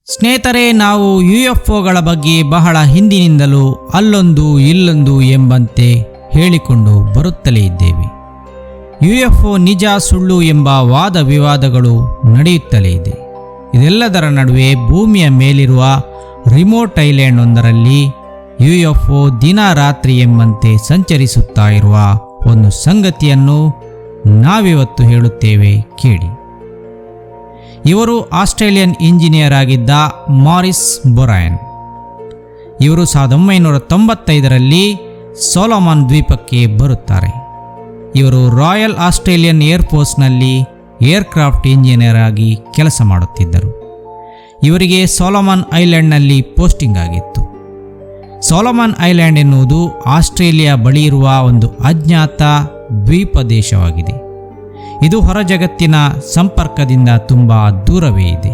ಸ್ನೇಹಿತರೆ, ನಾವು UFOಗಳ ಬಗ್ಗೆ ಬಹಳ ಹಿಂದಿನಿಂದಲೂ ಅಲ್ಲೊಂದು ಇಲ್ಲೊಂದು ಎಂಬಂತೆ ಹೇಳಿಕೊಂಡು ಬರುತ್ತಲೇ ಇದ್ದೇವೆ. UFO ನಿಜ ಸುಳ್ಳು ಎಂಬ ವಾದ ವಿವಾದಗಳು ನಡೆಯುತ್ತಲೇ ಇದೆ. ಇದೆಲ್ಲದರ ನಡುವೆ ಭೂಮಿಯ ಮೇಲಿರುವ ರಿಮೋಟ್ ಐಲ್ಯಾಂಡ್ ಒಂದರಲ್ಲಿ UFO ದಿನ ರಾತ್ರಿ ಎಂಬಂತೆ ಸಂಚರಿಸುತ್ತಾ ಇರುವ ಒಂದು ಸಂಗತಿಯನ್ನು ನಾವಿವತ್ತು ಹೇಳುತ್ತೇವೆ, ಕೇಳಿ. ಇವರು ಆಸ್ಟ್ರೇಲಿಯನ್ ಇಂಜಿನಿಯರ್ ಆಗಿದ್ದ ಮಾರಿಸ್ ಬೊರಾಯನ್. ಇವರು 1995ರಲ್ಲಿ ಸೊಲೊಮನ್ ದ್ವೀಪಕ್ಕೆ ಬರುತ್ತಾರೆ. ಇವರು ರಾಯಲ್ ಆಸ್ಟ್ರೇಲಿಯನ್ ಏರ್ಫೋರ್ಸ್ನಲ್ಲಿ ಏರ್ಕ್ರಾಫ್ಟ್ ಇಂಜಿನಿಯರ್ ಆಗಿ ಕೆಲಸ ಮಾಡುತ್ತಿದ್ದರು. ಇವರಿಗೆ ಸೊಲೊಮನ್ ಐಲ್ಯಾಂಡ್ನಲ್ಲಿ ಪೋಸ್ಟಿಂಗ್ ಆಗಿತ್ತು. ಸೊಲೊಮನ್ ಐಲ್ಯಾಂಡ್ ಎನ್ನುವುದು ಆಸ್ಟ್ರೇಲಿಯಾ ಬಳಿ ಇರುವ ಒಂದು ಅಜ್ಞಾತ ದ್ವೀಪ ದೇಶವಾಗಿದೆ. ಇದು ಹೊರ ಜಗತ್ತಿನ ಸಂಪರ್ಕದಿಂದ ತುಂಬ ದೂರವೇ ಇದೆ.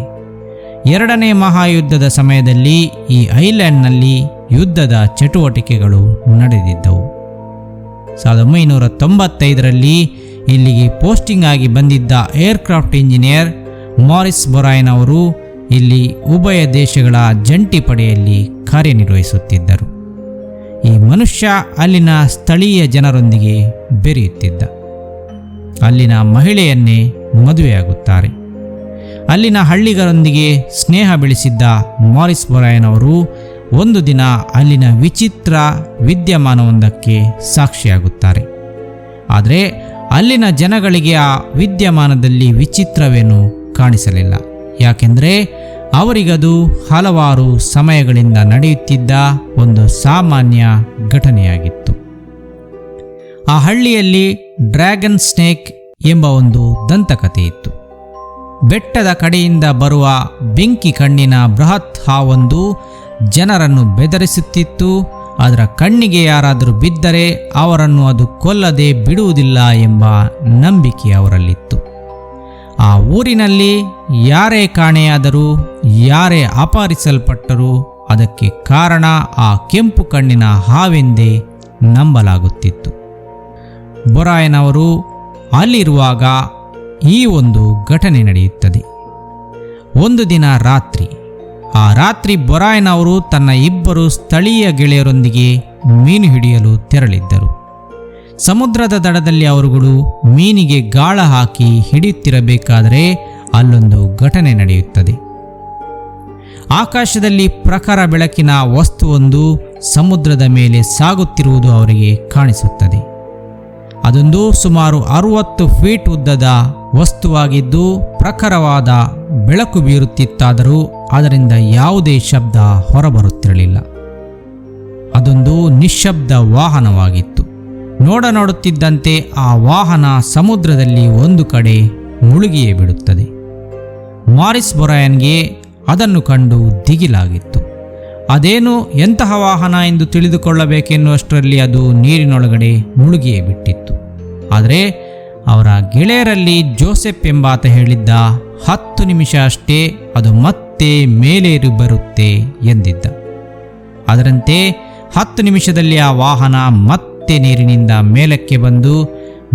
ಎರಡನೇ ಮಹಾಯುದ್ಧದ ಸಮಯದಲ್ಲಿ ಈ ಐಲ್ಯಾಂಡ್ನಲ್ಲಿ ಯುದ್ಧದ ಚಟುವಟಿಕೆಗಳು ನಡೆದಿದ್ದವು. 1995ರಲ್ಲಿ ಇಲ್ಲಿಗೆ ಪೋಸ್ಟಿಂಗ್ ಆಗಿ ಬಂದಿದ್ದ ಏರ್ಕ್ರಾಫ್ಟ್ ಇಂಜಿನಿಯರ್ ಮಾರಿಸ್ ಬೊರಾಯನ್ ಅವರು ಇಲ್ಲಿ ಉಭಯ ದೇಶಗಳ ಜಂಟಿ ಪಡೆಯಲ್ಲಿ ಕಾರ್ಯನಿರ್ವಹಿಸುತ್ತಿದ್ದರು. ಈ ಮನುಷ್ಯ ಅಲ್ಲಿನ ಸ್ಥಳೀಯ ಜನರೊಂದಿಗೆ ಬೆರೆಯುತ್ತಿದ್ದ. ಅಲ್ಲಿನ ಮಹಿಳೆಯನ್ನೇ ಮದುವೆಯಾಗುತ್ತಾರೆ. ಅಲ್ಲಿನ ಹಳ್ಳಿಗರೊಂದಿಗೆ ಸ್ನೇಹ ಬೆಳೆಸಿದ್ದ ಮಾರಿಸ್ ಬೊರಾಯನ್ ಅವರು ಒಂದು ದಿನ ಅಲ್ಲಿನ ವಿಚಿತ್ರ ವಿದ್ಯಮಾನವೊಂದಕ್ಕೆ ಸಾಕ್ಷಿಯಾಗುತ್ತಾರೆ. ಆದರೆ ಅಲ್ಲಿನ ಜನಗಳಿಗೆ ಆ ವಿದ್ಯಮಾನದಲ್ಲಿ ವಿಚಿತ್ರವೇನೂ ಕಾಣಿಸಲಿಲ್ಲ. ಯಾಕೆಂದರೆ ಅವರಿಗದು ಹಲವಾರು ಸಮಯಗಳಿಂದ ನಡೆಯುತ್ತಿದ್ದ ಒಂದು ಸಾಮಾನ್ಯ ಘಟನೆಯಾಗಿತ್ತು. ಆ ಹಳ್ಳಿಯಲ್ಲಿ ಡ್ರ್ಯಾಗನ್ ಸ್ನೇಕ್ ಎಂಬ ಒಂದು ದಂತಕಥೆ ಇತ್ತು. ಬೆಟ್ಟದ ಕಡೆಯಿಂದ ಬರುವ ಬೆಂಕಿ ಕಣ್ಣಿನ ಬೃಹತ್ ಹಾವೊಂದು ಜನರನ್ನು ಬೆದರಿಸುತ್ತಿತ್ತು. ಅದರ ಕಣ್ಣಿಗೆ ಯಾರಾದರೂ ಬಿದ್ದರೆ ಅವರನ್ನು ಅದು ಕೊಲ್ಲದೆ ಬಿಡುವುದಿಲ್ಲ ಎಂಬ ನಂಬಿಕೆ ಅವರಲ್ಲಿತ್ತು. ಆ ಊರಿನಲ್ಲಿ ಯಾರೇ ಕಾಣೆಯಾದರೂ, ಯಾರೇ ಅಪಹರಿಸಲ್ಪಟ್ಟರೂ ಅದಕ್ಕೆ ಕಾರಣ ಆ ಕೆಂಪು ಕಣ್ಣಿನ ಹಾವೆಂದೇ ನಂಬಲಾಗುತ್ತಿತ್ತು. ಬೊರಾಯನ್ ಅವರು ಅಲ್ಲಿರುವಾಗ ಈ ಒಂದು ಘಟನೆ ನಡೆಯುತ್ತದೆ. ಒಂದು ದಿನ ರಾತ್ರಿ, ಆ ರಾತ್ರಿ ಬೊರಾಯನ್ ಅವರು ತನ್ನ ಇಬ್ಬರು ಸ್ಥಳೀಯ ಗೆಳೆಯರೊಂದಿಗೆ ಮೀನು ಹಿಡಿಯಲು ತೆರಳಿದ್ದರು. ಸಮುದ್ರದ ದಡದಲ್ಲಿ ಅವರುಗಳು ಮೀನಿಗೆ ಗಾಳ ಹಾಕಿ ಹಿಡಿಯುತ್ತಿರಬೇಕಾದರೆ ಅಲ್ಲೊಂದು ಘಟನೆ ನಡೆಯುತ್ತದೆ. ಆಕಾಶದಲ್ಲಿ ಪ್ರಖರ ಬೆಳಕಿನ ವಸ್ತುವೊಂದು ಸಮುದ್ರದ ಮೇಲೆ ಸಾಗುತ್ತಿರುವುದು ಅವರಿಗೆ ಕಾಣಿಸುತ್ತದೆ. ಅದೊಂದು ಸುಮಾರು 60 ಫೀಟ್ ಉದ್ದದ ವಸ್ತುವಾಗಿದ್ದು ಪ್ರಖರವಾದ ಬೆಳಕು ಬೀರುತ್ತಿತ್ತಾದರೂ ಅದರಿಂದ ಯಾವುದೇ ಶಬ್ದ ಹೊರಬರುತ್ತಿರಲಿಲ್ಲ. ಅದೊಂದು ನಿಶ್ಶಬ್ದ ವಾಹನವಾಗಿತ್ತು. ನೋಡುತ್ತಿದ್ದಂತೆ ಆ ವಾಹನ ಸಮುದ್ರದಲ್ಲಿ ಒಂದು ಕಡೆ ಮುಳುಗಿಯೇ ಬಿಡುತ್ತದೆ. ಮಾರಿಸ್ ಬೊರಾಯನ್ಗೆ ಅದನ್ನು ಕಂಡು ದಿಗಿಲಾಗಿತ್ತು. ಅದೇನು ಎಂತಹ ವಾಹನ ಎಂದು ತಿಳಿದುಕೊಳ್ಳಬೇಕೆನ್ನುವಷ್ಟರಲ್ಲಿ ಅದು ನೀರಿನೊಳಗಡೆ ಮುಳುಗಿಯೇ ಬಿಟ್ಟಿತ್ತು. ಆದರೆ ಅವರ ಗೆಳೆಯರಲ್ಲಿ ಜೋಸೆಫ್ ಎಂಬಾತ ಹೇಳಿದ್ದ 10 ನಿಮಿಷ ಅಷ್ಟೇ ಅದು ಮತ್ತೆ ಮೇಲೇರಿ ಬರುತ್ತೆ ಎಂದಿದ್ದ. ಅದರಂತೆ 10 ನಿಮಿಷದಲ್ಲಿ ಆ ವಾಹನ ಮತ್ತೆ ನೀರಿನಿಂದ ಮೇಲಕ್ಕೆ ಬಂದು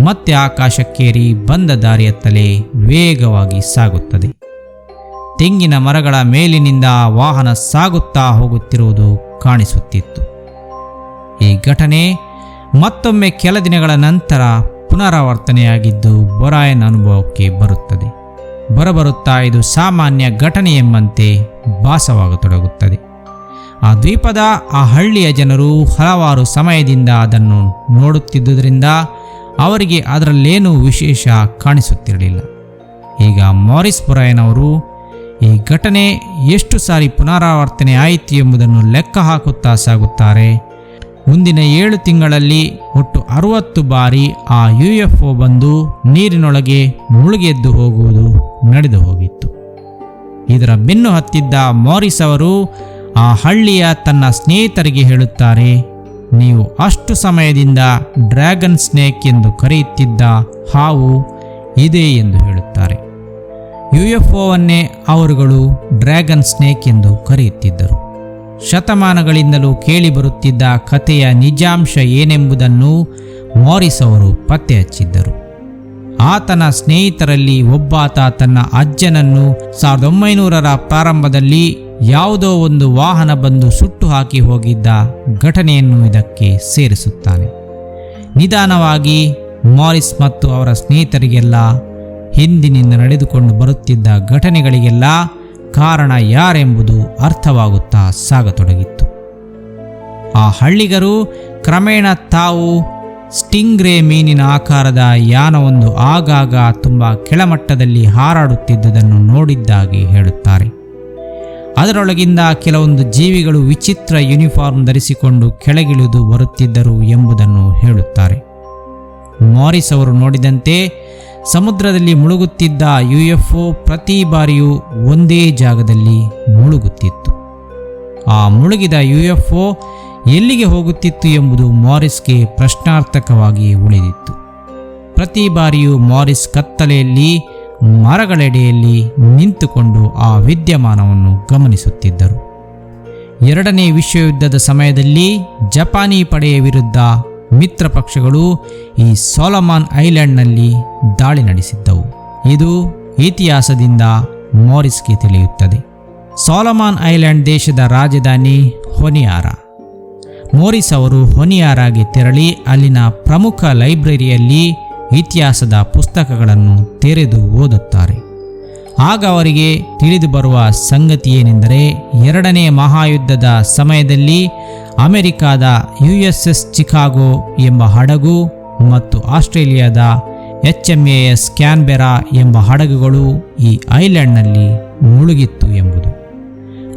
ಮತ್ತೆ ಆಕಾಶಕ್ಕೇರಿ ಬಂದ ದಾರಿಯತ್ತಲೇ ವೇಗವಾಗಿ ಸಾಗುತ್ತದೆ. ತೆಂಗಿನ ಮರಗಳ ಮೇಲಿನಿಂದ ವಾಹನ ಸಾಗುತ್ತಾ ಹೋಗುತ್ತಿರುವುದು ಕಾಣಿಸುತ್ತಿತ್ತು. ಈ ಘಟನೆ ಮತ್ತೊಮ್ಮೆ ಕೆಲ ದಿನಗಳ ನಂತರ ಪುನರಾವರ್ತನೆಯಾಗಿದ್ದು ಬೊರಾಯನ್ ಅನುಭವಕ್ಕೆ ಬರುತ್ತದೆ. ಬರಬರುತ್ತಾ ಇದು ಸಾಮಾನ್ಯ ಘಟನೆ ಎಂಬಂತೆ ಭಾಸವಾಗತೊಡಗುತ್ತದೆ. ಆ ದ್ವೀಪದ ಆ ಹಳ್ಳಿಯ ಜನರು ಹಲವಾರು ಸಮಯದಿಂದ ಅದನ್ನು ನೋಡುತ್ತಿದ್ದುದರಿಂದ ಅವರಿಗೆ ಅದರಲ್ಲೇನೂ ವಿಶೇಷ ಕಾಣಿಸುತ್ತಿರಲಿಲ್ಲ. ಈಗ ಮಾರಿಸ್ ಬೊರಾಯನ್ ಅವರು ಈ ಘಟನೆ ಎಷ್ಟು ಸಾರಿ ಪುನರಾವರ್ತನೆ ಆಯಿತು ಎಂಬುದನ್ನು ಲೆಕ್ಕ ಹಾಕುತ್ತಾ ಸಾಗುತ್ತಾರೆ. ಮುಂದಿನ 7 ತಿಂಗಳಲ್ಲಿ ಒಟ್ಟು 60 ಬಾರಿ ಆ UFO ಬಂದು ನೀರಿನೊಳಗೆ ಮುಳುಗೆದ್ದು ಹೋಗುವುದು ನಡೆದು ಹೋಗಿತ್ತು. ಇದರ ಬೆನ್ನು ಹತ್ತಿದ್ದ ಮಾರಿಸ್ ಅವರು ಆ ಹಳ್ಳಿಯ ತನ್ನ ಸ್ನೇಹಿತರಿಗೆ ಹೇಳುತ್ತಾರೆ, ನೀವು ಅಷ್ಟು ಸಮಯದಿಂದ ಡ್ರ್ಯಾಗನ್ ಸ್ನೇಕ್ ಎಂದು ಕರೆಯುತ್ತಿದ್ದ ಹಾವು ಇದೆ ಎಂದು ಹೇಳುತ್ತಾರೆ. UFOವನ್ನೇ ಅವರುಗಳು ಡ್ರ್ಯಾಗನ್ ಸ್ನೇಕ್ ಎಂದು ಕರೆಯುತ್ತಿದ್ದರು. ಶತಮಾನಗಳಿಂದಲೂ ಕೇಳಿಬರುತ್ತಿದ್ದ ಕಥೆಯ ನಿಜಾಂಶ ಏನೆಂಬುದನ್ನು ಮಾರಿಸ್ ಅವರು ಪತ್ತೆ ಹಚ್ಚಿದ್ದರು. ಆತನ ಸ್ನೇಹಿತರಲ್ಲಿ ಒಬ್ಬಾತ ತನ್ನ ಅಜ್ಜನನ್ನು 1900ರ ಪ್ರಾರಂಭದಲ್ಲಿ ಯಾವುದೋ ಒಂದು ವಾಹನ ಬಂದು ಸುಟ್ಟು ಹಾಕಿ ಹೋಗಿದ್ದ ಘಟನೆಯನ್ನು ಇದಕ್ಕೆ ಸೇರಿಸುತ್ತಾನೆ. ನಿಧಾನವಾಗಿ ಮಾರಿಸ್ ಮತ್ತು ಅವರ ಸ್ನೇಹಿತರಿಗೆಲ್ಲ ಹಿಂದಿನಿಂದ ನಡೆದುಕೊಂಡು ಬರುತ್ತಿದ್ದ ಘಟನೆಗಳಿಗೆಲ್ಲ ಕಾರಣ ಯಾರೆಂಬುದು ಅರ್ಥವಾಗುತ್ತಾ ಸಾಗತೊಡಗಿತ್ತು. ಆ ಹಳ್ಳಿಗರು ಕ್ರಮೇಣ ತಾವು ಸ್ಟಿಂಗ್ರೇ ಮೀನಿನ ಆಕಾರದ ಯಾನವೊಂದು ಆಗಾಗ ತುಂಬ ಕೆಳಮಟ್ಟದಲ್ಲಿ ಹಾರಾಡುತ್ತಿದ್ದುದನ್ನು ನೋಡಿದ್ದಾಗಿ ಹೇಳುತ್ತಾರೆ. ಅದರೊಳಗಿಂದ ಕೆಲವೊಂದು ಜೀವಿಗಳು ವಿಚಿತ್ರ ಯೂನಿಫಾರ್ಮ್ ಧರಿಸಿಕೊಂಡು ಕೆಳಗಿಳಿದು ಬರುತ್ತಿದ್ದರು ಎಂಬುದನ್ನು ಹೇಳುತ್ತಾರೆ. ಮಾರಿಸ್ ಅವರು ನೋಡಿದಂತೆ ಸಮುದ್ರದಲ್ಲಿ ಮುಳುಗುತ್ತಿದ್ದ UFO ಪ್ರತಿ ಬಾರಿಯೂ ಒಂದೇ ಜಾಗದಲ್ಲಿ ಮುಳುಗುತ್ತಿತ್ತು. ಆ ಮುಳುಗಿದ UFO ಎಲ್ಲಿಗೆ ಹೋಗುತ್ತಿತ್ತು ಎಂಬುದು ಮಾರಿಸ್ಗೆ ಪ್ರಶ್ನಾರ್ಥಕವಾಗಿ ಉಳಿದಿತ್ತು. ಪ್ರತಿ ಬಾರಿಯೂ ಮಾರಿಸ್ ಕತ್ತಲೆಯಲ್ಲಿ ಮರಗಳೆಡೆಯಲ್ಲಿ ನಿಂತುಕೊಂಡು ಆ ವಿದ್ಯಮಾನವನ್ನು ಗಮನಿಸುತ್ತಿದ್ದರು. ಎರಡನೇ ವಿಶ್ವಯುದ್ಧದ ಸಮಯದಲ್ಲಿ ಜಪಾನಿ ಪಡೆಯ ವಿರುದ್ಧ ಮಿತ್ರ ಪಕ್ಷಗಳು ಈ ಸೊಲೊಮನ್ ಐಲ್ಯಾಂಡ್ನಲ್ಲಿ ದಾಳಿ ನಡೆಸಿದ್ದವು. ಇದು ಇತಿಹಾಸದಿಂದ ಮಾರಿಸ್ಗೆ ತಿಳಿಯುತ್ತದೆ. ಸೊಲೊಮನ್ ಐಲ್ಯಾಂಡ್ ದೇಶದ ರಾಜಧಾನಿ ಹೊನಿಯಾರ. ಮಾರಿಸ್ ಅವರು ಹೊನಿಯಾರಾಗೆ ತೆರಳಿ ಅಲ್ಲಿನ ಪ್ರಮುಖ ಲೈಬ್ರರಿಯಲ್ಲಿ ಇತಿಹಾಸದ ಪುಸ್ತಕಗಳನ್ನು ತೆರೆದು ಓದುತ್ತಾರೆ. ಆಗ ಅವರಿಗೆ ತಿಳಿದು ಬರುವ ಸಂಗತಿ ಏನೆಂದರೆ, ಎರಡನೇ ಮಹಾಯುದ್ಧದ ಸಮಯದಲ್ಲಿ ಅಮೆರಿಕಾದ USS ಚಿಕಾಗೋ ಎಂಬ ಹಡಗು ಮತ್ತು ಆಸ್ಟ್ರೇಲಿಯಾದ HMAS ಕ್ಯಾನ್ಬೆರಾ ಎಂಬ ಹಡಗುಗಳು ಈ ಐಲ್ಯಾಂಡ್ನಲ್ಲಿ ಮುಳುಗಿತ್ತು ಎಂಬುದು.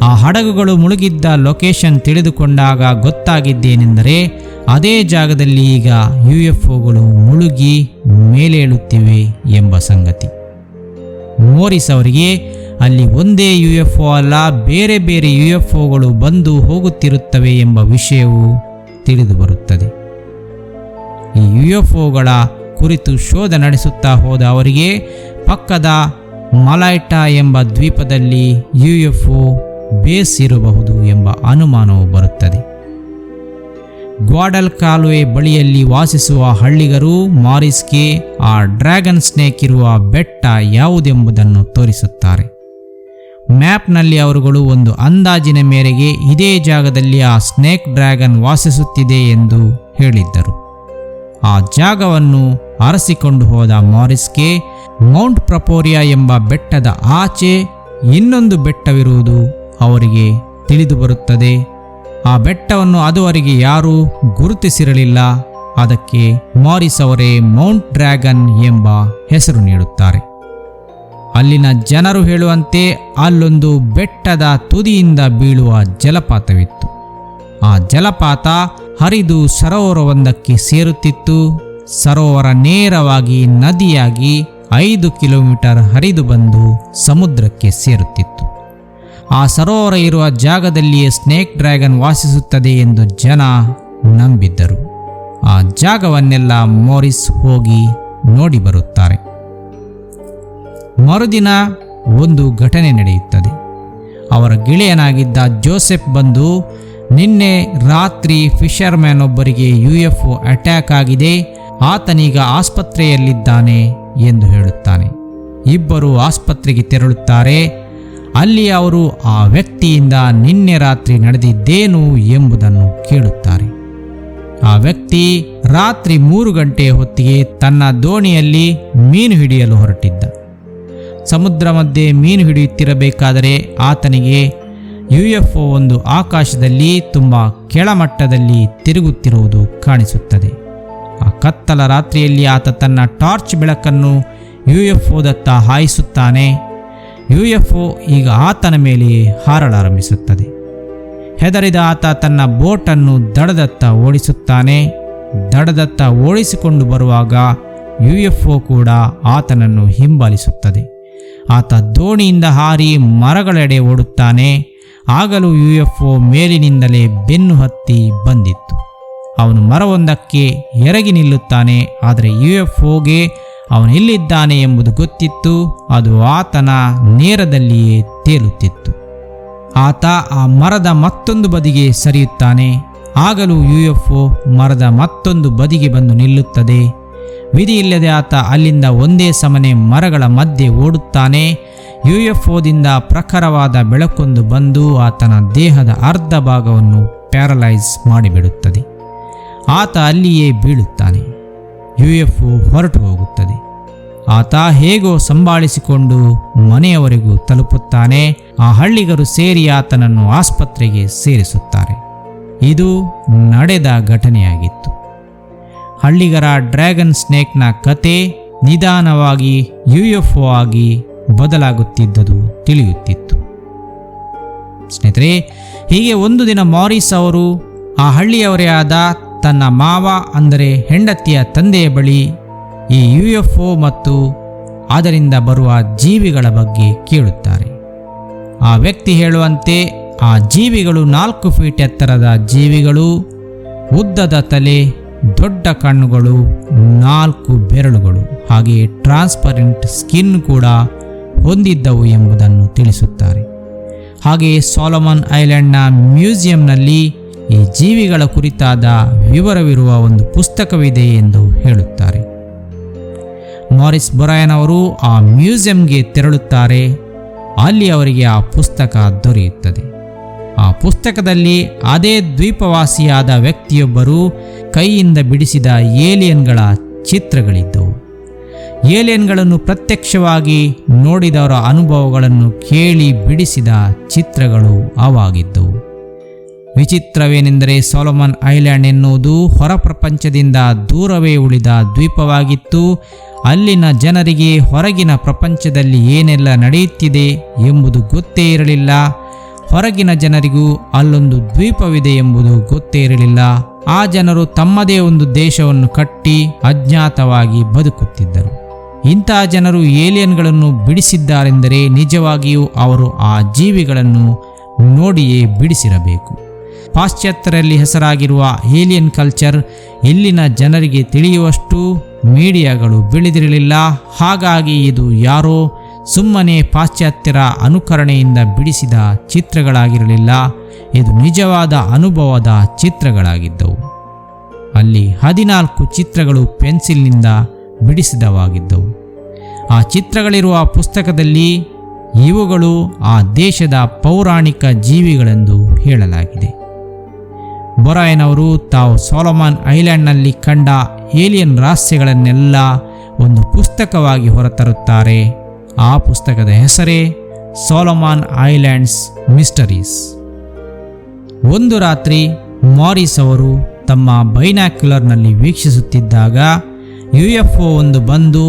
ಆ ಹಡಗುಗಳು ಮುಳುಗಿದ್ದ ಲೊಕೇಶನ್ ತಿಳಿದುಕೊಂಡಾಗ ಗೊತ್ತಾಗಿದ್ದೇನೆಂದರೆ, ಅದೇ ಜಾಗದಲ್ಲಿ ಈಗ UFOಗಳು ಮುಳುಗಿ ಮೇಲೇಳುತ್ತಿವೆ ಎಂಬ ಸಂಗತಿ. ಮಾರಿಸ್ ಅವರಿಗೆ ಅಲ್ಲಿ ಒಂದೇ UFO ಅಲ್ಲ, ಬೇರೆ ಬೇರೆ UFOಗಳು ಬಂದು ಹೋಗುತ್ತಿರುತ್ತವೆ ಎಂಬ ವಿಷಯವೂ ತಿಳಿದು ಬರುತ್ತದೆ. ಈ UFOಗಳ ಕುರಿತು ಶೋಧ ನಡೆಸುತ್ತಾ ಹೋದ ಅವರಿಗೆ ಪಕ್ಕದ ಮಲೈಟಾ ಎಂಬ ದ್ವೀಪದಲ್ಲಿ UFO ಬೇಸ್ ಇರಬಹುದು ಎಂಬ ಅನುಮಾನವು ಬರುತ್ತದೆ. ಗ್ವಾಡಲ್ ಕಾಲುವೆ ಬಳಿಯಲ್ಲಿ ವಾಸಿಸುವ ಹಳ್ಳಿಗರು ಮಾರಿಸ್ಗೆ ಆ ಡ್ರ್ಯಾಗನ್ ಸ್ನೇಕ್ ಇರುವ ಬೆಟ್ಟ ಯಾವುದೆಂಬುದನ್ನು ತೋರಿಸುತ್ತಾರೆ. ಮ್ಯಾಪ್ನಲ್ಲಿ ಅವರುಗಳು ಒಂದು ಅಂದಾಜಿನ ಮೇರೆಗೆ ಇದೇ ಜಾಗದಲ್ಲಿ ಆ ಸ್ನೇಕ್ ಡ್ರ್ಯಾಗನ್ ವಾಸಿಸುತ್ತಿದೆ ಎಂದು ಹೇಳಿದ್ದರು. ಆ ಜಾಗವನ್ನು ಅರಸಿಕೊಂಡು ಹೋದ ಮಾರಿಸ್ಗೆ ಮೌಂಟ್ ಪ್ರಪೋರಿಯಾ ಎಂಬ ಬೆಟ್ಟದ ಆಚೆ ಇನ್ನೊಂದು ಬೆಟ್ಟವಿರುವುದು ಅವರಿಗೆ ತಿಳಿದು ಬರುತ್ತದೆ. ಆ ಬೆಟ್ಟವನ್ನು ಅದುವರೆಗೆ ಯಾರೂ ಗುರುತಿಸಿರಲಿಲ್ಲ. ಅದಕ್ಕೆ ಮಾರಿಸ್ ಅವರೇ ಮೌಂಟ್ ಡ್ರ್ಯಾಗನ್ ಎಂಬ ಹೆಸರು ನೀಡುತ್ತಾರೆ. ಅಲ್ಲಿನ ಜನರು ಹೇಳುವಂತೆ ಅಲ್ಲೊಂದು ಬೆಟ್ಟದ ತುದಿಯಿಂದ ಬೀಳುವ ಜಲಪಾತವಿತ್ತು. ಆ ಜಲಪಾತ ಹರಿದು ಸರೋವರವೊಂದಕ್ಕೆ ಸೇರುತ್ತಿತ್ತು. ಸರೋವರ ನೇರವಾಗಿ ನದಿಯಾಗಿ 5 ಕಿಲೋಮೀಟರ್ ಹರಿದು ಬಂದು ಸಮುದ್ರಕ್ಕೆ ಸೇರುತ್ತಿತ್ತು. ಆ ಸರೋವರ ಇರುವ ಜಾಗದಲ್ಲಿಯೇ ಸ್ನೇಕ್ ಡ್ರ್ಯಾಗನ್ ವಾಸಿಸುತ್ತದೆ ಎಂದು ಜನ ನಂಬಿದ್ದರು. ಆ ಜಾಗವನ್ನೆಲ್ಲ ಮಾರಿಸ್ ಹೋಗಿ ನೋಡಿ ಬರುತ್ತಾರೆ. ಮರುದಿನ ಒಂದು ಘಟನೆ ನಡೆಯುತ್ತದೆ. ಅವರ ಗೆಳೆಯನಾಗಿದ್ದ ಜೋಸೆಫ್ ಬಂದು, ನಿನ್ನೆ ರಾತ್ರಿ ಫಿಷರ್ಮ್ಯಾನ್ ಒಬ್ಬರಿಗೆ UFO ಅಟ್ಯಾಕ್ ಆಗಿದೆ, ಆತನೀಗ ಆಸ್ಪತ್ರೆಯಲ್ಲಿದ್ದಾನೆ ಎಂದು ಹೇಳುತ್ತಾನೆ. ಇಬ್ಬರು ಆಸ್ಪತ್ರೆಗೆ ತೆರಳುತ್ತಾರೆ. ಅಲ್ಲಿ ಅವರು ಆ ವ್ಯಕ್ತಿಯಿಂದ ನಿನ್ನೆ ರಾತ್ರಿ ನಡೆದಿದ್ದೇನು ಎಂಬುದನ್ನು ಕೇಳುತ್ತಾರೆ. ಆ ವ್ಯಕ್ತಿ ರಾತ್ರಿ 3 ಗಂಟೆಯ ಹೊತ್ತಿಗೆ ತನ್ನ ದೋಣಿಯಲ್ಲಿ ಮೀನು ಹಿಡಿಯಲು ಹೊರಟಿದ್ದ. ಸಮುದ್ರ ಮಧ್ಯೆ ಮೀನು ಹಿಡಿಯುತ್ತಿರಬೇಕಾದರೆ ಆತನಿಗೆ UFO ಒಂದು ಆಕಾಶದಲ್ಲಿ ತುಂಬ ಕೆಳಮಟ್ಟದಲ್ಲಿ ತಿರುಗುತ್ತಿರುವುದು ಕಾಣಿಸುತ್ತದೆ. ಆ ಕತ್ತಲ ರಾತ್ರಿಯಲ್ಲಿ ಆತ ತನ್ನ ಟಾರ್ಚ್ ಬೆಳಕನ್ನು UFOದತ್ತ ಹಾಯಿಸುತ್ತಾನೆ. UFO ಈಗ ಆತನ ಮೇಲೆ ಹಾರಲಾರಂಭಿಸುತ್ತದೆ. ಹೆದರಿದ ಆತ ತನ್ನ ಬೋಟನ್ನು ದಡದತ್ತ ಓಡಿಸುತ್ತಾನೆ. ದಡದತ್ತ ಓಡಿಸಿಕೊಂಡು ಬರುವಾಗ UFO ಕೂಡ ಆತನನ್ನು ಹಿಂಬಾಲಿಸುತ್ತದೆ. ಆತ ದೋಣಿಯಿಂದ ಹಾರಿ ಮರಗಳೆಡೆ ಓಡುತ್ತಾನೆ. ಆಗಲೂ UFO ಮೇಲಿನಿಂದಲೇ ಬೆನ್ನು ಹತ್ತಿ ಬಂದಿತ್ತು. ಅವನು ಮರವೊಂದಕ್ಕೆ ಎರಗಿ ನಿಲ್ಲುತ್ತಾನೆ. ಆದರೆ UFOಗೆ ಅವನೆಲ್ಲಿದ್ದಾನೆ ಎಂಬುದು ಗೊತ್ತಿತ್ತು. ಅದು ಆತನ ನೇರದಲ್ಲಿಯೇ ತೇಲುತ್ತಿತ್ತು. ಆತ ಆ ಮರದ ಮತ್ತೊಂದು ಬದಿಗೆ ಸರಿಯುತ್ತಾನೆ. ಆಗಲೂ UFO ಮರದ ಮತ್ತೊಂದು ಬದಿಗೆ ಬಂದು ನಿಲ್ಲುತ್ತದೆ. ವಿಧಿ ಇಲ್ಲದೆ ಆತ ಅಲ್ಲಿಂದ ಒಂದೇ ಸಮನೆ ಮರಗಳ ಮಧ್ಯೆ ಓಡುತ್ತಾನೆ. UFOದಿಂದ ಪ್ರಖರವಾದ ಬೆಳಕೊಂದು ಬಂದು ಆತನ ದೇಹದ ಅರ್ಧ ಭಾಗವನ್ನು ಪ್ಯಾರಲೈಸ್ ಮಾಡಿಬಿಡುತ್ತದೆ. ಆತ ಅಲ್ಲಿಯೇ ಬೀಳುತ್ತಾನೆ. UFO ಹೊರಟು ಹೋಗುತ್ತದೆ. ಆತ ಹೇಗೋ ಸಂಭಾಳಿಸಿಕೊಂಡು ಮನೆಯವರೆಗೂ ತಲುಪುತ್ತಾನೆ. ಆ ಹಳ್ಳಿಗರು ಸೇರಿ ಆತನನ್ನು ಆಸ್ಪತ್ರೆಗೆ ಸೇರಿಸುತ್ತಾರೆ. ಇದು ನಡೆದ ಘಟನೆಯಾಗಿತ್ತು. ಹಳ್ಳಿಗರ ಡ್ರ್ಯಾಗನ್ ಸ್ನೇಕ್ನ ಕತೆ ನಿಧಾನವಾಗಿ UFO ಆಗಿ ಬದಲಾಗುತ್ತಿದ್ದುದು ತಿಳಿಯುತ್ತಿತ್ತು. ಸ್ನೇಹಿತರೆ, ಹೀಗೆ ಒಂದು ದಿನ ಮಾರಿಸ್ ಅವರು ಆ ಹಳ್ಳಿಯವರೇ ಆದ ತನ್ನ ಮಾವ ಅಂದರೆ ಹೆಂಡತಿಯ ತಂದೆಯ ಬಳಿ ಈ UFO ಮತ್ತು ಅದರಿಂದ ಬರುವ ಜೀವಿಗಳ ಬಗ್ಗೆ ಕೇಳುತ್ತಾರೆ. ಆ ವ್ಯಕ್ತಿ ಹೇಳುವಂತೆ ಆ ಜೀವಿಗಳು 4 ಫೀಟ್ ಎತ್ತರದ ಜೀವಿಗಳು, ಉದ್ದದ ತಲೆ, ದೊಡ್ಡ ಕಣ್ಣುಗಳು, 4 ಬೆರಳುಗಳು, ಹಾಗೆಯೇ ಟ್ರಾನ್ಸ್ಪರೆಂಟ್ ಸ್ಕಿನ್ ಕೂಡ ಹೊಂದಿದ್ದವು ಎಂಬುದನ್ನು ತಿಳಿಸುತ್ತಾರೆ. ಹಾಗೆಯೇ ಸಾಲಮನ್ ಐಲ್ಯಾಂಡ್ನ ಮ್ಯೂಸಿಯಂನಲ್ಲಿ ಈ ಜೀವಿಗಳ ಕುರಿತಾದ ವಿವರವಿರುವ ಒಂದು ಪುಸ್ತಕವಿದೆ ಎಂದು ಹೇಳುತ್ತಾರೆ. ಮಾರಿಸ್ ಬೊರಾಯನ್ ಅವರು ಆ ಮ್ಯೂಸಿಯಂಗೆ ತೆರಳುತ್ತಾರೆ. ಅಲ್ಲಿ ಅವರಿಗೆ ಆ ಪುಸ್ತಕ ದೊರೆಯುತ್ತದೆ. ಆ ಪುಸ್ತಕದಲ್ಲಿ ಅದೇ ದ್ವೀಪವಾಸಿಯಾದ ವ್ಯಕ್ತಿಯೊಬ್ಬರು ಕೈಯಿಂದ ಬಿಡಿಸಿದ ಏಲಿಯನ್ಗಳ ಚಿತ್ರಗಳಿದ್ದವು. ಏಲಿಯನ್ಗಳನ್ನು ಪ್ರತ್ಯಕ್ಷವಾಗಿ ನೋಡಿದವರ ಅನುಭವಗಳನ್ನು ಕೇಳಿ ಬಿಡಿಸಿದ ಚಿತ್ರಗಳು ಅವಾಗಿದ್ದವು. ವಿಚಿತ್ರವೇನೆಂದರೆ ಸಾಲಮನ್ ಐಲ್ಯಾಂಡ್ ಎನ್ನುವುದು ಹೊರ ಪ್ರಪಂಚದಿಂದ ದೂರವೇ ಉಳಿದ ದ್ವೀಪವಾಗಿತ್ತು. ಅಲ್ಲಿನ ಜನರಿಗೆ ಹೊರಗಿನ ಪ್ರಪಂಚದಲ್ಲಿ ಏನೆಲ್ಲ ನಡೆಯುತ್ತಿದೆ ಎಂಬುದು ಗೊತ್ತೇ ಇರಲಿಲ್ಲ. ಹೊರಗಿನ ಜನರಿಗೂ ಅಲ್ಲೊಂದು ದ್ವೀಪವಿದೆ ಎಂಬುದು ಗೊತ್ತೇ ಇರಲಿಲ್ಲ. ಆ ಜನರು ತಮ್ಮದೇ ಒಂದು ದೇಶವನ್ನು ಕಟ್ಟಿ ಅಜ್ಞಾತವಾಗಿ ಬದುಕುತ್ತಿದ್ದರು. ಇಂತಹ ಜನರು ಏಲಿಯನ್ಗಳನ್ನು ಬಿಡಿಸಿದ್ದಾರೆಂದರೆ ನಿಜವಾಗಿಯೂ ಅವರು ಆ ಜೀವಿಗಳನ್ನು ನೋಡಿಯೇ ಬಿಡಿಸಿರಬೇಕು. ಪಾಶ್ಚಾತ್ಯರಲ್ಲಿ ಹೆಸರಾಗಿರುವ ಏಲಿಯನ್ ಕಲ್ಚರ್ ಇಲ್ಲಿನ ಜನರಿಗೆ ತಿಳಿಯುವಷ್ಟು ಮೀಡಿಯಾಗಳು ಬೆಳೆದಿರಲಿಲ್ಲ. ಹಾಗಾಗಿ ಇದು ಯಾರೋ ಸುಮ್ಮನೆ ಪಾಶ್ಚಾತ್ಯರ ಅನುಕರಣೆಯಿಂದ ಬಿಡಿಸಿದ ಚಿತ್ರಗಳಾಗಿರಲಿಲ್ಲ. ಇದು ನಿಜವಾದ ಅನುಭವದ ಚಿತ್ರಗಳಾಗಿದ್ದವು. ಅಲ್ಲಿ 14 ಚಿತ್ರಗಳು ಪೆನ್ಸಿಲ್ನಿಂದ ಬಿಡಿಸಿದವಾಗಿದ್ದವು. ಆ ಚಿತ್ರಗಳಿರುವ ಪುಸ್ತಕದಲ್ಲಿ ಇವುಗಳು ಆ ದೇಶದ ಪೌರಾಣಿಕ ಜೀವಿಗಳೆಂದು ಹೇಳಲಾಗಿದೆ. ಬೊರಾಯನ್ ಅವರು ತಾವು ಸಾಲಮನ್ ಐಲ್ಯಾಂಡ್ನಲ್ಲಿ ಕಂಡ ಏಲಿಯನ್ ರಹಸ್ಯಗಳನ್ನೆಲ್ಲ ಒಂದು ಪುಸ್ತಕವಾಗಿ ಹೊರತರುತ್ತಾರೆ. ಆ ಪುಸ್ತಕದ ಹೆಸರೇ ಸಾಲಮನ್ ಐಲ್ಯಾಂಡ್ಸ್ ಮಿಸ್ಟರೀಸ್. ಒಂದು ರಾತ್ರಿ ಮಾರಿಸ್ ಅವರು ತಮ್ಮ ಬೈನಾಕ್ಯುಲರ್ನಲ್ಲಿ ವೀಕ್ಷಿಸುತ್ತಿದ್ದಾಗ UFO ಒಂದು ಬಂದು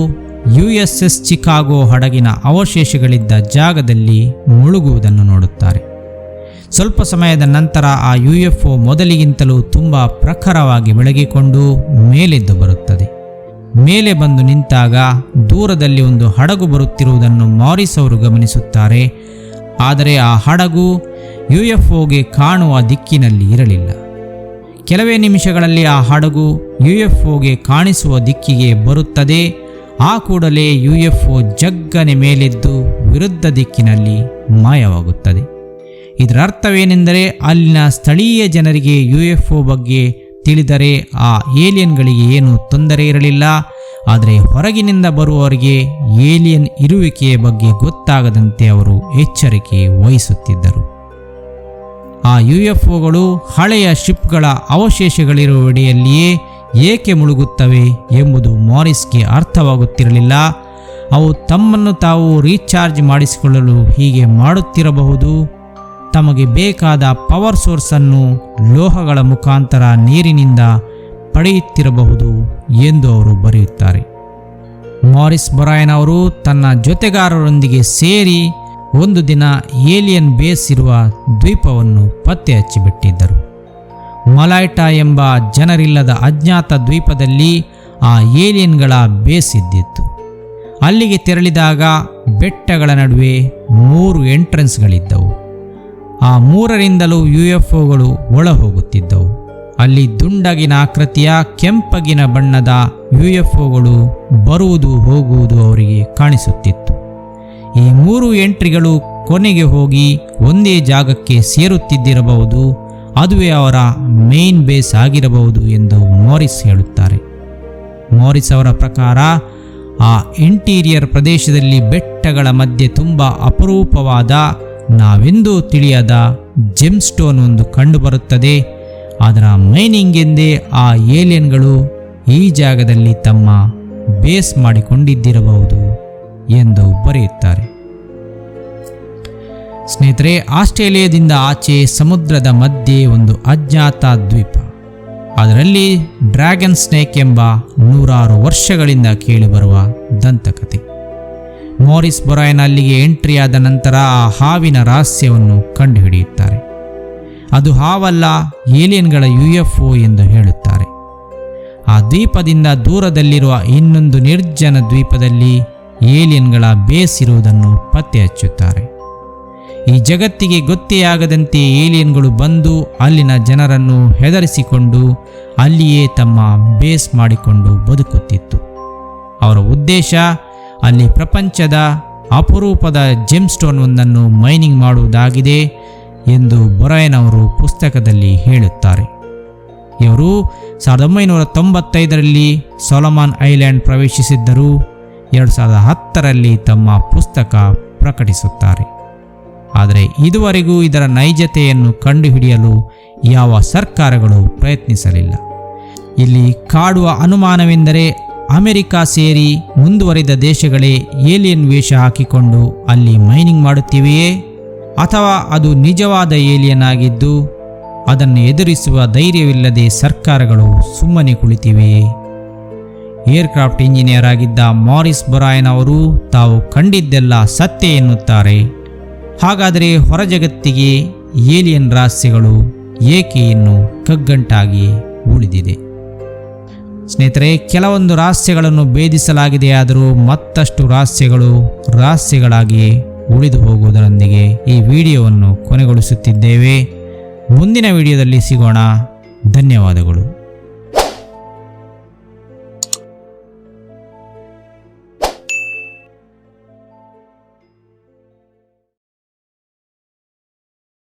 USS ಚಿಕಾಗೋ ಹಡಗಿನ ಅವಶೇಷಗಳಿದ್ದ ಜಾಗದಲ್ಲಿ ಮುಳುಗುವುದನ್ನು ನೋಡುತ್ತಾರೆ. ಸ್ವಲ್ಪ ಸಮಯದ ನಂತರ ಆ UFO ಮೊದಲಿಗಿಂತಲೂ ತುಂಬ ಪ್ರಖರವಾಗಿ ಬೆಳಗಿಕೊಂಡು ಮೇಲೆದ್ದು ಬರುತ್ತದೆ. ಮೇಲೆ ಬಂದು ನಿಂತಾಗ ದೂರದಲ್ಲಿ ಒಂದು ಹಡಗು ಬರುತ್ತಿರುವುದನ್ನು ಮಾರಿಸ್ ಅವರು ಗಮನಿಸುತ್ತಾರೆ. ಆದರೆ ಆ ಹಡಗು UFOಗೆ ಕಾಣುವ ದಿಕ್ಕಿನಲ್ಲಿ ಇರಲಿಲ್ಲ. ಕೆಲವೇ ನಿಮಿಷಗಳಲ್ಲಿ ಆ ಹಡಗು UFOಗೆ ಕಾಣಿಸುವ ದಿಕ್ಕಿಗೆ ಬರುತ್ತದೆ. ಆ ಕೂಡಲೇ UFO ಜಗ್ಗನೆ ಮೇಲೆದ್ದು ವಿರುದ್ಧ ದಿಕ್ಕಿನಲ್ಲಿ ಮಾಯವಾಗುತ್ತದೆ. ಇದರ ಅರ್ಥವೇನೆಂದರೆ ಅಲ್ಲಿನ ಸ್ಥಳೀಯ ಜನರಿಗೆ UFO ಬಗ್ಗೆ ತಿಳಿದರೆ ಆ ಏಲಿಯನ್ಗಳಿಗೆ ಏನೂ ತೊಂದರೆ ಇರಲಿಲ್ಲ. ಆದರೆ ಹೊರಗಿನಿಂದ ಬರುವವರಿಗೆ ಏಲಿಯನ್ ಇರುವಿಕೆಯ ಬಗ್ಗೆ ಗೊತ್ತಾಗದಂತೆ ಅವರು ಎಚ್ಚರಿಕೆ ವಹಿಸುತ್ತಿದ್ದರು. ಆ UFOಗಳು ಹಳೆಯ ಶಿಪ್ಗಳ ಅವಶೇಷಗಳಿರುವೆಡೆಯಲ್ಲಿಯೇ ಏಕೆ ಮುಳುಗುತ್ತವೆ ಎಂಬುದು ಮಾರಿಸ್ಗೆ ಅರ್ಥವಾಗುತ್ತಿರಲಿಲ್ಲ. ಅವು ತಮ್ಮನ್ನು ತಾವು ರೀಚಾರ್ಜ್ ಮಾಡಿಸಿಕೊಳ್ಳಲು ಹೀಗೆ ಮಾಡುತ್ತಿರಬಹುದು. ತಮಗೆ ಬೇಕಾದ ಪವರ್ ಸೋರ್ಸನ್ನು ಲೋಹಗಳ ಮುಖಾಂತರ ನೀರಿನಿಂದ ಪಡೆಯುತ್ತಿರಬಹುದು ಎಂದು ಅವರು ಬರೆಯುತ್ತಾರೆ. ಮಾರಿಸ್ ಬೊರಾಯನ್ ಅವರು ತನ್ನ ಜೊತೆಗಾರರೊಂದಿಗೆ ಸೇರಿ ಒಂದು ದಿನ ಏಲಿಯನ್ ಬೇಸ್ ಇರುವ ದ್ವೀಪವನ್ನು ಪತ್ತೆ ಹಚ್ಚಿಬಿಟ್ಟಿದ್ದರು. ಮಲೈಟಾ ಎಂಬ ಜನರಿಲ್ಲದ ಅಜ್ಞಾತ ದ್ವೀಪದಲ್ಲಿ ಆ ಏಲಿಯನ್ಗಳ ಬೇಸ್ ಇದ್ದಿತ್ತು. ಅಲ್ಲಿಗೆ ತೆರಳಿದಾಗ ಬೆಟ್ಟಗಳ ನಡುವೆ 3 ಎಂಟ್ರೆನ್ಸ್ಗಳಿದ್ದವು. ಆ 3ರಿಂದಲೂ UFOಗಳು ಒಳ ಹೋಗುತ್ತಿದ್ದವು. ಅಲ್ಲಿ ದುಂಡಗಿನ ಆಕೃತಿಯ ಕೆಂಪಗಿನ ಬಣ್ಣದ UFOಗಳು ಬರುವುದು ಹೋಗುವುದು ಅವರಿಗೆ ಕಾಣಿಸುತ್ತಿತ್ತು. ಈ 3 ಎಂಟ್ರಿಗಳು ಕೊನೆಗೆ ಹೋಗಿ ಒಂದೇ ಜಾಗಕ್ಕೆ ಸೇರುತ್ತಿದ್ದಿರಬಹುದು. ಅದುವೇ ಅವರ ಮೇನ್ ಬೇಸ್ ಆಗಿರಬಹುದು ಎಂದು ಮಾರಿಸ್ ಹೇಳುತ್ತಾರೆ. ಮಾರಿಸ್ ಅವರ ಪ್ರಕಾರ ಆ ಇಂಟೀರಿಯರ್ ಪ್ರದೇಶದಲ್ಲಿ ಬೆಟ್ಟಗಳ ಮಧ್ಯೆ ತುಂಬ ಅಪರೂಪವಾದ ನಾವೆಂದೂ ತಿಳಿಯದ ಜೆಮ್ಸ್ಟೋನ್ ಒಂದು ಕಂಡುಬರುತ್ತದೆ. ಅದರ ಮೈನಿಂಗ್ ಎಂದೇ ಆ ಏಲಿಯನ್ಗಳು ಈ ಜಾಗದಲ್ಲಿ ತಮ್ಮ ಬೇಸ್ ಮಾಡಿಕೊಂಡಿದ್ದಿರಬಹುದು ಎಂದು ಬರೆಯುತ್ತಾರೆ. ಸ್ನೇಹಿತರೆ, ಆಸ್ಟ್ರೇಲಿಯಾದಿಂದ ಆಚೆ ಸಮುದ್ರದ ಮಧ್ಯೆ ಒಂದು ಅಜ್ಞಾತ ದ್ವೀಪ, ಅದರಲ್ಲಿ ಡ್ರ್ಯಾಗನ್ ಸ್ನೇಕ್ ಎಂಬ 100 ವರ್ಷಗಳಿಂದ ಕೇಳಿಬರುವ ದಂತಕತೆ. ಮಾರಿಸ್ ಬೊರಾಯನ್ ಅಲ್ಲಿಗೆ ಎಂಟ್ರಿಯಾದ ನಂತರ ಆ ಹಾವಿನ ರಹಸ್ಯವನ್ನು ಕಂಡುಹಿಡಿಯುತ್ತಾರೆ. ಅದು ಹಾವಲ್ಲ, ಏಲಿಯನ್ಗಳ UFO ಎಂದು ಹೇಳುತ್ತಾರೆ. ಆ ದ್ವೀಪದಿಂದ ದೂರದಲ್ಲಿರುವ ಇನ್ನೊಂದು ನಿರ್ಜನ ದ್ವೀಪದಲ್ಲಿ ಏಲಿಯನ್ಗಳ ಬೇಸ್ ಇರುವುದನ್ನು ಪತ್ತೆ ಹಚ್ಚುತ್ತಾರೆ. ಈ ಜಗತ್ತಿಗೆ ಗೊತ್ತೇ ಆಗದಂತೆ ಏಲಿಯನ್ಗಳು ಬಂದು ಅಲ್ಲಿನ ಜನರನ್ನು ಹೆದರಿಸಿಕೊಂಡು ಅಲ್ಲಿಯೇ ತಮ್ಮ ಬೇಸ್ ಮಾಡಿಕೊಂಡು ಬದುಕುತ್ತಿತ್ತು. ಅವರ ಉದ್ದೇಶ ಅಲ್ಲಿ ಪ್ರಪಂಚದ ಅಪರೂಪದ ಜೆಮ್ಸ್ಟೋನ್ ಒಂದನ್ನು ಮೈನಿಂಗ್ ಮಾಡುವುದಾಗಿದೆ ಎಂದು ಬೊರಾಯನ್ ಅವರು ಪುಸ್ತಕದಲ್ಲಿ ಹೇಳುತ್ತಾರೆ. ಇವರು 1995ರಲ್ಲಿ ಸೊಲೊಮನ್ ಐಲ್ಯಾಂಡ್ ಪ್ರವೇಶಿಸಿದ್ದರು. 2010ರಲ್ಲಿ ತಮ್ಮ ಪುಸ್ತಕ ಪ್ರಕಟಿಸುತ್ತಾರೆ. ಆದರೆ ಇದುವರೆಗೂ ಇದರ ನೈಜತೆಯನ್ನು ಕಂಡುಹಿಡಿಯಲು ಯಾವ ಸರ್ಕಾರಗಳು ಪ್ರಯತ್ನಿಸಲಿಲ್ಲ. ಇಲ್ಲಿ ಕಾಡುವ ಅನುಮಾನವೆಂದರೆ ಅಮೆರಿಕ ಸೇರಿ ಮುಂದುವರಿದ ದೇಶಗಳೇ ಏಲಿಯನ್ ವೇಷ ಹಾಕಿಕೊಂಡು ಅಲ್ಲಿ ಮೈನಿಂಗ್ ಮಾಡುತ್ತಿವೆಯೇ, ಅಥವಾ ಅದು ನಿಜವಾದ ಏಲಿಯನ್ ಆಗಿದ್ದು ಅದನ್ನು ಎದುರಿಸುವ ಧೈರ್ಯವಿಲ್ಲದೆ ಸರ್ಕಾರಗಳು ಸುಮ್ಮನೆ ಕುಳಿತಿವೆಯೇ? ಏರ್ಕ್ರಾಫ್ಟ್ ಇಂಜಿನಿಯರ್ ಆಗಿದ್ದ ಮಾರಿಸ್ ಬೊರಾಯನ್ ಅವರು ತಾವು ಕಂಡಿದ್ದೆಲ್ಲ ಸತ್ಯ ಎನ್ನುತ್ತಾರೆ. ಹಾಗಾದರೆ ಹೊರ ಜಗತ್ತಿಗೆ ಏಲಿಯನ್ ರಹಸ್ಯಗಳು ಏಕೆ ಇನ್ನು ಕಗ್ಗಂಟಾಗಿ ಉಳಿದಿದೆ? ಸ್ನೇಹಿತರೆ, ಕೆಲವೊಂದು ರಹಸ್ಯಗಳನ್ನು ಭೇದಿಸಲಾಗಿದೆಯಾದರೂ ಮತ್ತಷ್ಟು ರಹಸ್ಯಗಳಾಗಿಯೇ ಉಳಿದು ಹೋಗುವುದರೊಂದಿಗೆ ಈ ವಿಡಿಯೋವನ್ನು ಕೊನೆಗೊಳಿಸುತ್ತಿದ್ದೇವೆ. ಮುಂದಿನ ವಿಡಿಯೋದಲ್ಲಿ ಸಿಗೋಣ. ಧನ್ಯವಾದಗಳು.